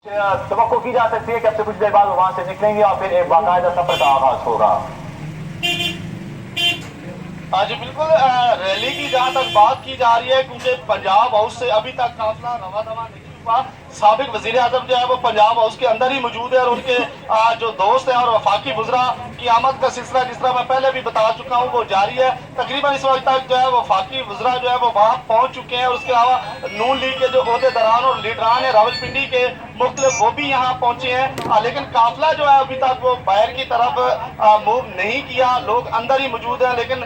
तवक्को की जा सकती है कि अब से कुछ देर बाद वो वहां से निकलेंगे और फिर एक बाकायदा सफर का आगाज होगा। जी बिल्कुल, रैली की जहां तक बात की जा रही है, क्योंकि पंजाब हाउस से अभी तक काफिला रवा दवा नहीं हुआ। साबिक वजीर आजम जो है वो पंजाब हाउस के अंदर ही मौजूद है और उनके जो दोस्त हैं और वफाकी वज़रा की आमद का सिलसिला, जिस तरह मैं पहले भी बता चुका हूँ, वो जारी है। तकरीबन इस वक्त तक जो है वफाकी वज़रा जो है वो वहाँ पहुँच चुके हैं और उसके अलावा नून लीग के जो ओहदेदारान और लीडरान है रावलपिंडी के मुख्तलिफ, वो भी यहाँ पहुंचे हैं। लेकिन काफिला जो है अभी तक वो बाहर की तरफ मूव नहीं किया, लोग अंदर ही मौजूद हैं। लेकिन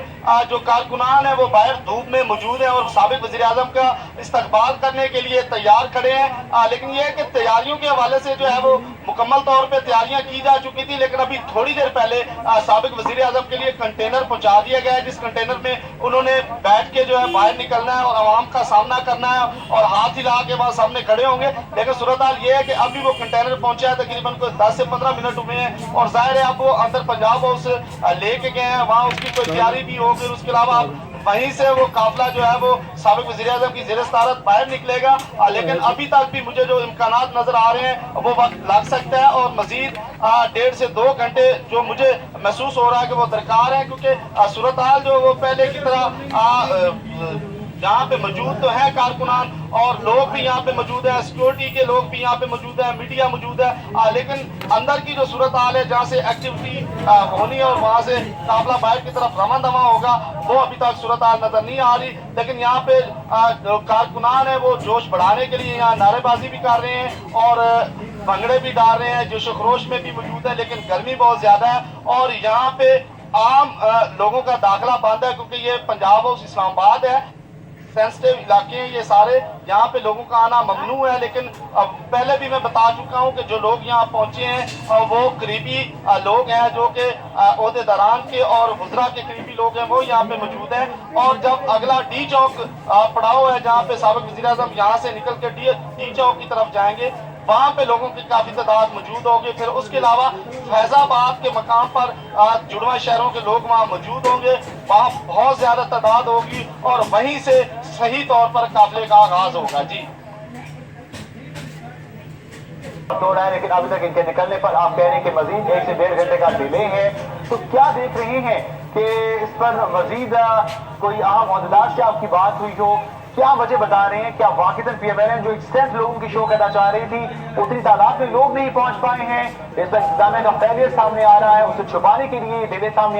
जो कारकुनान है वो बाहर धूप में मौजूद है और साबिक वज़ीर आज़म का इस्तकबाल करने के लिए तैयार खड़े हैं। लेकिन ये है कि तैयारियों के हवाले से जो है वो मुकम्मल तौर पे तैयारियां की जा चुकी थी, लेकिन अभी थोड़ी देर पहले साबिक वज़ीर आज़म के लिए कंटेनर पहुंचा दिया गया है, जिस कंटेनर में उन्होंने बैठ के जो है बाहर निकलना है और आवाम का सामना करना है और हाथ हिला के वहां सामने खड़े होंगे। लेकिन सूरत हाल ये है कि अभी वो कंटेनर पहुंचा है, तकरीबन कोई 10 से 15 मिनट हुए हैं और जाहिर है अब वो अंदर पंजाब हाउस लेके गए हैं, वहाँ उसकी कोई तैयारी भी होगी। उसके अलावा वहीं से वो काफिला जो है वो साबिक वज़ीर आज़म की ज़ेर सदारत बाहर निकलेगा। लेकिन अभी तक भी मुझे जो इम्कानात नजर आ रहे हैं वो वक्त लग सकता है और मजीद 1.5 से 2 घंटे जो मुझे महसूस हो रहा है कि वो दरकार है, क्योंकि सूरत हाल जो वो पहले की तरह यहाँ पे मौजूद तो है कारकुनान और लोग भी यहाँ पे मौजूद है, सिक्योरिटी के लोग भी यहाँ पे मौजूद है, मीडिया मौजूद है। लेकिन अंदर की जो सूरत हाल है, जहाँ से एक्टिविटी होनी है और वहाँ से काफिला बाहर की तरफ रवाना दवा होगा, वो अभी तक सूरत हाल नजर नहीं आ रही। लेकिन यहाँ पे जो कारकुनान है वो जोश बढ़ाने के लिए यहाँ नारेबाजी भी कर रहे हैं और भंगड़े भी डाल रहे हैं, जोश खरोश में भी मौजूद है। लेकिन गर्मी बहुत ज्यादा है और यहाँ पे आम लोगों का दाखिला बंद है, क्योंकि ये पंजाब हाउस इस्लामाबाद है, सेंसिटिव इलाके हैं ये सारे, यहाँ पे लोगों का आना ममनू है। लेकिन पहले भी मैं बता चुका हूँ कि जो लोग यहाँ पहुंचे हैं वो करीबी लोग हैं, जो कि ओहदेदारान के और वज़रा के करीबी लोग हैं, वो यहाँ पे मौजूद हैं। और जब अगला डी चौक पड़ाव है, जहाँ पे साबिक वज़ीर आज़म यहाँ से निकल के डी चौक की तरफ जाएंगे, वहाँ पे लोगों की काफी तादाद मौजूद होगी। फिर उसके अलावा फैजाबाद के मकाम पर जुड़वा शहरों के लोग वहाँ मौजूद होंगे, वहाँ बहुत ज्यादा तादाद होगी और वहीं से सही तौर पर काफिले का आगाज होगा। जी तो रहा है, लेकिन अभी तक इनके निकलने पर आप कह रहे हैं कि मजीद 1 से 1.5 घंटे का डिले है, तो क्या देख रहे हैं कि इस पर मजीद कोई आम ओहदेदार से आपकी बात हुई हो? क्या वजह बता रहे हैं? क्या वाकईतन PMLN जो एक्सटेंट लोगों की शो करना चाह रही थी, उतनी तादाद में लोग नहीं पहुंच पाए हैं? इस पर इंतजामिया का फेलियर सामने आ रहा है, उसे छुपाने के लिए डिले सामने